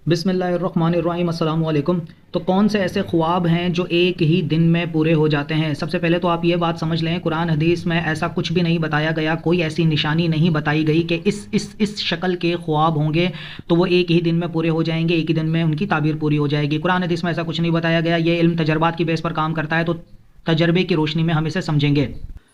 بسم اللہ الرحمن الرحیم۔ السلام علیکم۔ تو کون سے ایسے خواب ہیں جو ایک ہی دن میں پورے ہو جاتے ہیں؟ سب سے پہلے تو آپ یہ بات سمجھ لیں، قرآن حدیث میں ایسا کچھ بھی نہیں بتایا گیا، کوئی ایسی نشانی نہیں بتائی گئی کہ اس شکل کے خواب ہوں گے تو وہ ایک ہی دن میں پورے ہو جائیں گے، ایک ہی دن میں ان کی تعبیر پوری ہو جائے گی۔ قرآن حدیث میں ایسا کچھ نہیں بتایا گیا، یہ علم تجربات کی بیس پر کام کرتا ہے، تو تجربے کی روشنی میں ہم اسے سمجھیں گے۔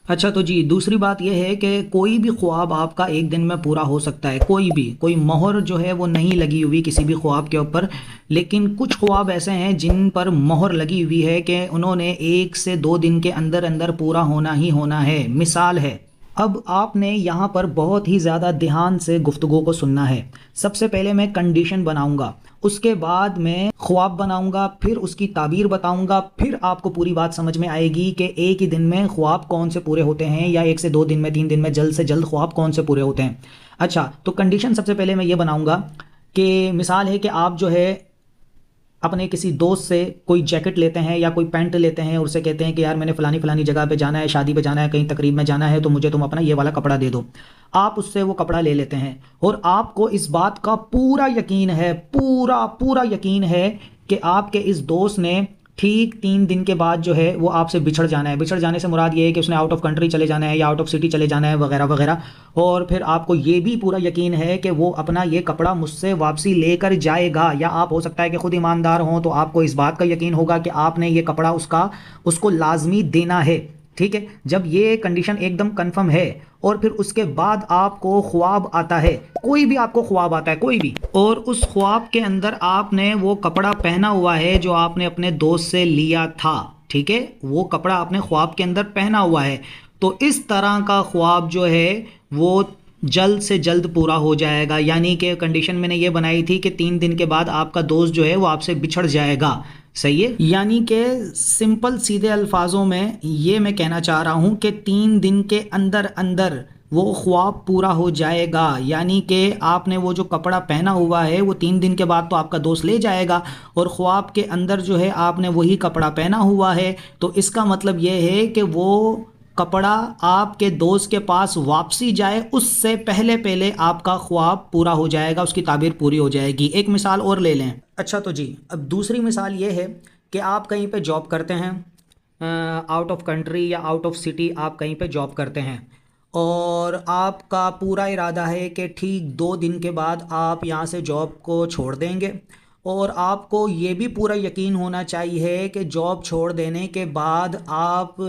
اچھا تو جی، دوسری بات یہ ہے کہ کوئی بھی خواب آپ کا ایک دن میں پورا ہو سکتا ہے، کوئی مہر جو ہے وہ نہیں لگی ہوئی کسی بھی خواب کے اوپر، لیکن کچھ خواب ایسے ہیں جن پر مہر لگی ہوئی ہے کہ انہوں نے 1 سے 2 دن کے اندر اندر پورا ہونا ہی ہونا ہے۔ مثال ہے، اب آپ نے یہاں پر بہت ہی زیادہ دھیان سے گفتگو کو سننا ہے۔ سب سے پہلے میں کنڈیشن بناؤں گا، اس کے بعد میں خواب بناؤں گا، پھر اس کی تعبیر بتاؤں گا، پھر آپ کو پوری بات سمجھ میں آئے گی کہ ایک ہی دن میں خواب کون سے پورے ہوتے ہیں، یا 1 سے 2 دن میں 3 دن میں جلد سے جلد خواب کون سے پورے ہوتے ہیں۔ اچھا تو کنڈیشن سب سے پہلے میں یہ بناؤں گا کہ مثال ہے کہ آپ جو ہے اپنے کسی دوست سے کوئی جیکٹ لیتے ہیں یا کوئی پینٹ لیتے ہیں، اور اسے کہتے ہیں کہ یار میں نے فلانی جگہ پہ جانا ہے، شادی پہ جانا ہے، کہیں تقریب میں جانا ہے، تو مجھے تم اپنا یہ والا کپڑا دے دو۔ آپ اس سے وہ کپڑا لے لیتے ہیں، اور آپ کو اس بات کا پورا یقین ہے، پورا یقین ہے کہ آپ کے اس دوست نے ٹھیک 3 دن کے بعد جو ہے وہ آپ سے بچھڑ جانا ہے۔ بچھڑ جانے سے مراد یہ ہے کہ اس نے آؤٹ آف کنٹری چلے جانا ہے یا آؤٹ آف سٹی چلے جانا ہے وغیرہ وغیرہ، اور پھر آپ کو یہ بھی پورا یقین ہے کہ وہ اپنا یہ کپڑا مجھ سے واپسی لے کر جائے گا، یا آپ ہو سکتا ہے کہ خود ایماندار ہوں تو آپ کو اس بات کا یقین ہوگا کہ آپ نے یہ کپڑا اس کو لازمی دینا ہے۔ ٹھیک ہے، جب یہ کنڈیشن ایک دم کنفرم ہے، اور پھر اس کے بعد آپ کو خواب آتا ہے، کوئی بھی آپ کو خواب آتا ہے کوئی بھی، اور اس خواب کے اندر آپ نے وہ کپڑا پہنا ہوا ہے جو آپ نے اپنے دوست سے لیا تھا، ٹھیک ہے، وہ کپڑا آپ نے خواب کے اندر پہنا ہوا ہے، تو اس طرح کا خواب جو ہے وہ جلد سے جلد پورا ہو جائے گا۔ یعنی کہ کنڈیشن میں نے یہ بنائی تھی کہ 3 دن کے بعد آپ کا دوست جو ہے وہ آپ سے بچھڑ جائے گا، صحیح ہے۔ یعنی کہ سمپل سیدھے الفاظوں میں یہ میں کہنا چاہ رہا ہوں کہ 3 دن کے اندر اندر وہ خواب پورا ہو جائے گا، یعنی کہ آپ نے وہ جو کپڑا پہنا ہوا ہے وہ 3 دن کے بعد تو آپ کا دوست لے جائے گا، اور خواب کے اندر جو ہے آپ نے وہی کپڑا پہنا ہوا ہے، تو اس کا مطلب یہ ہے کہ وہ کپڑا آپ کے دوست کے پاس واپسی جائے اس سے پہلے آپ کا خواب پورا ہو جائے گا، اس کی تعبیر پوری ہو جائے گی۔ ایک مثال اور لے لیں۔ اچھا تو جی، اب دوسری مثال یہ ہے کہ آپ کہیں پہ جاب کرتے ہیں، آؤٹ آف کنٹری یا آؤٹ آف سٹی آپ کہیں پہ جاب کرتے ہیں، اور آپ کا پورا ارادہ ہے کہ ٹھیک 2 دن کے بعد آپ یہاں سے جاب کو چھوڑ دیں گے، اور آپ کو یہ بھی پورا یقین ہونا چاہیے کہ جاب چھوڑ دینے کے بعد آپ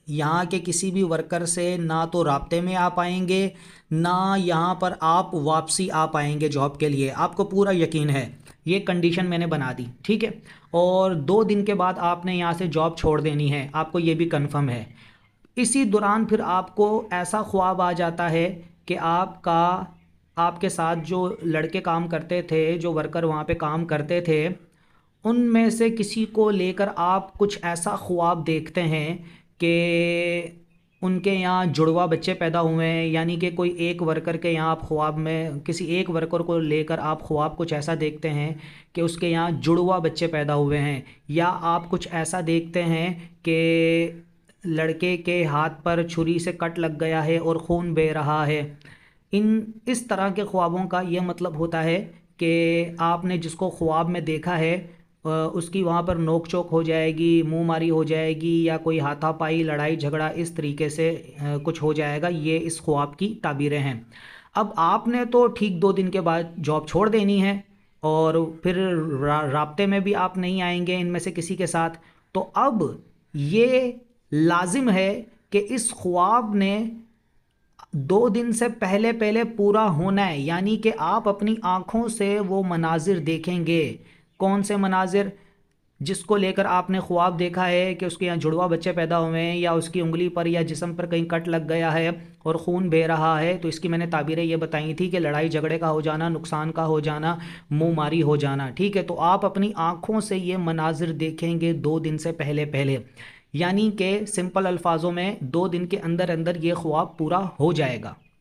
یہاں کے کسی بھی ورکر سے نہ تو رابطے میں آ پائیں گے، نہ یہاں پر آپ واپسی آ پائیں گے جاب کے لیے، آپ کو پورا یقین ہے۔ یہ کنڈیشن میں نے بنا دی، ٹھیک ہے، اور 2 دن کے بعد آپ نے یہاں سے جاب چھوڑ دینی ہے، آپ کو یہ بھی کنفرم ہے۔ اسی دوران پھر آپ کو ایسا خواب آ جاتا ہے کہ آپ کے ساتھ جو لڑکے کام کرتے تھے، جو ورکر وہاں پہ کام کرتے تھے، ان میں سے کسی کو لے کر آپ کچھ ایسا خواب دیکھتے ہیں کہ ان کے یہاں جڑوا بچے پیدا ہوئے ہیں، یعنی کہ کوئی ایک ورکر کے یہاں آپ خواب میں کسی ایک ورکر کو لے کر آپ خواب کچھ ایسا دیکھتے ہیں کہ اس کے یہاں جڑوا بچے پیدا ہوئے ہیں، یا آپ کچھ ایسا دیکھتے ہیں کہ لڑکے کے ہاتھ پر چھری سے کٹ لگ گیا ہے اور خون بہہ رہا ہے۔ اس طرح کے خوابوں کا یہ مطلب ہوتا ہے کہ آپ نے جس کو خواب میں دیکھا ہے اس کی وہاں پر نوک چوک ہو جائے گی، منہ ماری ہو جائے گی، یا کوئی ہاتھا پائی، لڑائی جھگڑا اس طریقے سے کچھ ہو جائے گا۔ یہ اس خواب کی تعبیریں ہیں۔ اب آپ نے تو ٹھیک 2 دن کے بعد جاب چھوڑ دینی ہے، اور پھر رابطے میں بھی آپ نہیں آئیں گے ان میں سے کسی کے ساتھ، تو اب یہ لازم ہے کہ اس خواب نے 2 دن سے پہلے پورا ہونا ہے، یعنی کہ آپ اپنی آنکھوں سے وہ مناظر دیکھیں گے۔ کون سے مناظر؟ جس کو لے کر آپ نے خواب دیکھا ہے کہ اس کے یہاں جڑوا بچے پیدا ہوئے ہیں، یا اس کی انگلی پر یا جسم پر کہیں کٹ لگ گیا ہے اور خون بہہ رہا ہے، تو اس کی میں نے تعبیریں یہ بتائی تھی کہ لڑائی جھگڑے کا ہو جانا، نقصان کا ہو جانا، منہ ماری ہو جانا، ٹھیک ہے۔ تو آپ اپنی آنکھوں سے یہ مناظر دیکھیں گے 2 دن سے پہلے، یعنی کہ سمپل الفاظوں میں 2 دن کے اندر اندر یہ خواب پورا ہو جائے گا۔